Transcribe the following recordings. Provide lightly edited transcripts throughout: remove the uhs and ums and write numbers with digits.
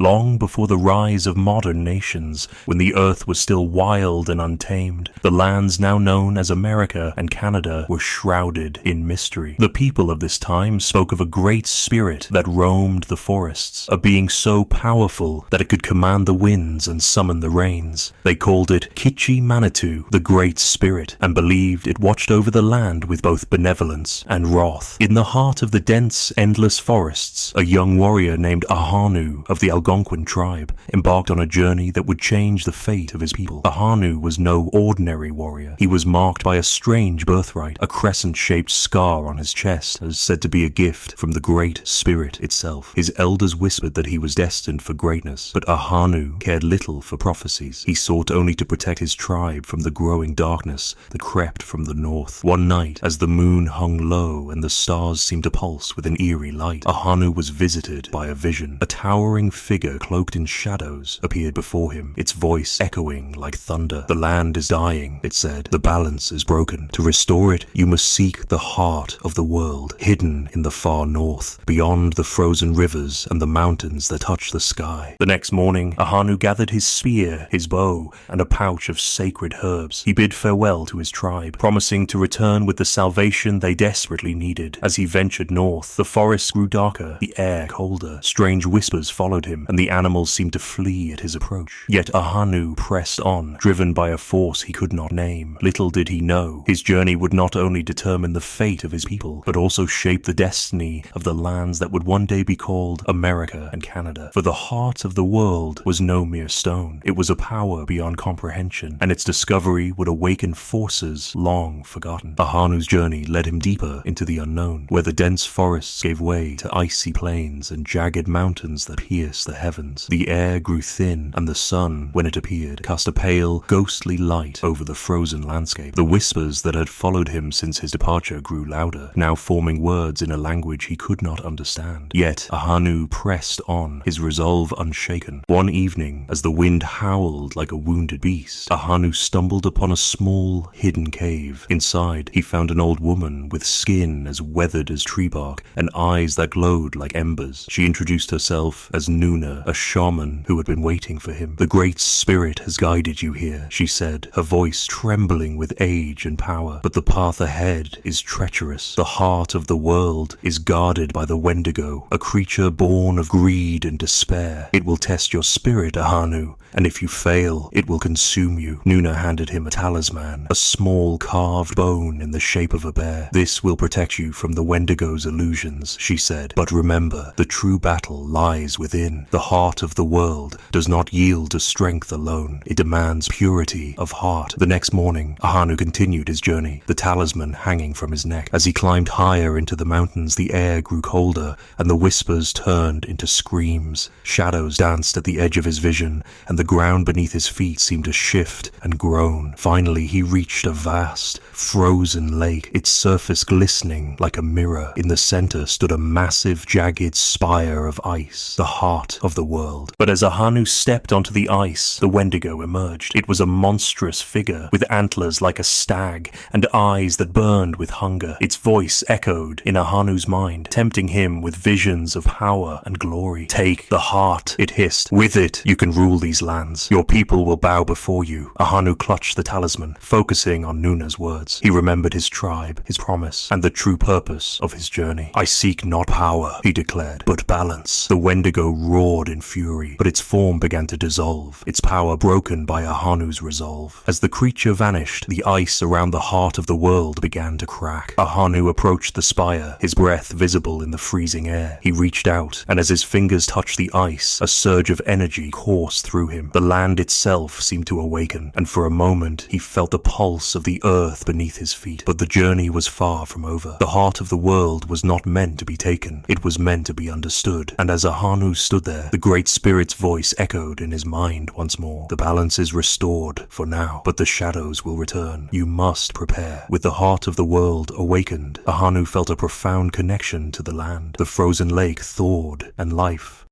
Long before the rise of modern nations, when the earth was still wild and untamed, the lands now known as America and Canada were shrouded in mystery. The people of this time spoke of a great spirit that roamed the forests, a being so powerful that it could command the winds and summon the rains. They called it Kichi Manitou, the Great Spirit, and believed it watched over the land with both benevolence and wrath. In the heart of the dense, endless forests, a young warrior named Ahanu of the Algonquin tribe embarked on a journey that would change the fate of his people. Ahanu was no ordinary warrior. He was marked by a strange birthright, a crescent-shaped scar on his chest, as said to be a gift from the Great Spirit itself. His elders whispered that he was destined for greatness, but Ahanu cared little for prophecies. He sought only to protect his tribe from the growing darkness that crept from the north. One night, as the moon hung low and the stars seemed to pulse with an eerie light, Ahanu was visited by a vision. A towering figure cloaked in shadows appeared before him, its voice echoing like thunder. "The land is dying," it said. "The balance is broken. To restore it, you must seek the heart of the world, hidden in the far north, beyond the frozen rivers and the mountains that touch the sky." The next morning, Ahanu gathered his spear, his bow, and a pouch of sacred herbs. He bid farewell to his tribe, promising to return with the salvation they desperately needed. As he ventured north, the forests grew darker, the air colder. Strange whispers followed him, and the animals seemed to flee at his approach. Yet Ahanu pressed on, driven by a force he could not name. Little did he know, his journey would not only determine the fate of his people, but also shape the destiny of the lands that would one day be called America and Canada. For the heart of the world was no mere stone. It was a power beyond comprehension, and its discovery would awaken forces long forgotten. Ahanu's journey led him deeper into the unknown, where the dense forests gave way to icy plains and jagged mountains that pierced the heavens. The air grew thin, and the sun, when it appeared, cast a pale, ghostly light over the frozen landscape. The whispers that had followed him since his departure grew louder, now forming words in a language he could not understand. Yet Ahanu pressed on, his resolve unshaken. One evening, as the wind howled like a wounded beast, Ahanu stumbled upon a small, hidden cave. Inside, he found an old woman with skin as weathered as tree bark and eyes that glowed like embers. She introduced herself as Nuna, a shaman who had been waiting for him. "The Great Spirit has guided you here," she said, her voice trembling with age and power. "But the path ahead is treacherous. The heart of the world is guarded by the Wendigo, a creature born of greed and despair. It will test your spirit, Ahanu, and if you fail, it will consume you." Nuna handed him a talisman, a small carved bone in the shape of a bear. "This will protect you from the Wendigo's illusions," she said. "But remember, the true battle lies within. The heart of the world does not yield to strength alone. It demands purity of heart." The next morning, Ahanu continued his journey, the talisman hanging from his neck. As he climbed higher into the mountains, the air grew colder, and the whispers turned into screams. Shadows danced at the edge of his vision, and the ground beneath his feet seemed to shift and groan. Finally, he reached a vast, frozen lake, its surface glistening like a mirror. In the center stood a massive, jagged spire of ice, the heart of the world. But as Ahanu stepped onto the ice, the Wendigo emerged. It was a monstrous figure, with antlers like a stag and eyes that burned with hunger. Its voice echoed in Ahanu's mind, tempting him with visions of power and glory. "Take the heart," it hissed. "With it, you can rule these lands. Your people will bow before you." Ahanu clutched the talisman, focusing on Nuna's words. He remembered his tribe, his promise, and the true purpose of his journey. "I seek not power," he declared, "but balance." The Wendigo roared in fury, but its form began to dissolve, its power broken by Ahanu's resolve. As the creature vanished, the ice around the heart of the world began to crack. Ahanu approached the spire, his breath visible in the freezing air. He reached out, and as his fingers touched the ice, a surge of energy coursed through him. The land itself seemed to awaken, and for a moment he felt the pulse of the earth beneath his feet. But the journey was far from over. The heart of the world was not meant to be taken. It was meant to be understood. And as Ahanu stood there, the Great Spirit's voice echoed in his mind once more. "The balance is restored for now, but the shadows will return. You must prepare." With the heart of the world awakened, Ahanu felt a profound connection to the land. The frozen lake thawed, and life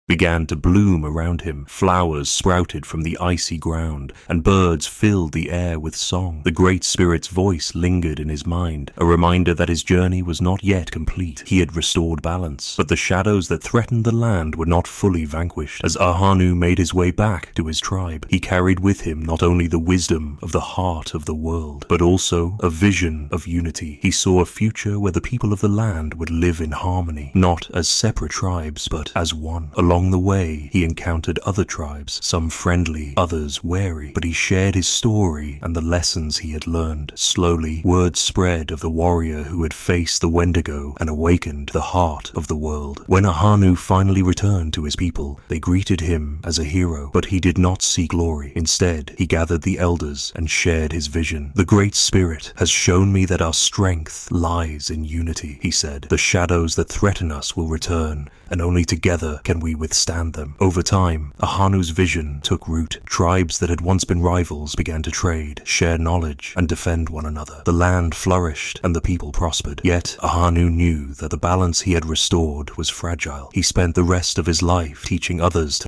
began to bloom around him. Flowers sprouted from the icy ground, and birds filled the air with song. The Great Spirit's voice lingered in his mind, a reminder that his journey was not yet complete. He had restored balance, but the shadows that threatened the land were not fully vanquished. As Ahanu made his way back to his tribe, he carried with him not only the wisdom of the heart of the world, but also a vision of unity. He saw a future where the people of the land would live in harmony, not as separate tribes, but as one. Along the way, he encountered other tribes, some friendly, others wary, but he shared his story and the lessons he had learned. Slowly, word spread of the warrior who had faced the Wendigo and awakened the heart of the world. When Ahanu finally returned to his people, they greeted him as a hero, but he did not seek glory. Instead, he gathered the elders and shared his vision. "The Great Spirit has shown me that our strength lies in unity," he said. "The shadows that threaten us will return, and only together can we withstand them." Over time, Ahanu's vision took root. Tribes that had once been rivals began to trade, share knowledge, and defend one another. The land flourished, and the people prospered. Yet, Ahanu knew that the balance he had restored was fragile. He spent the rest of his life teaching others to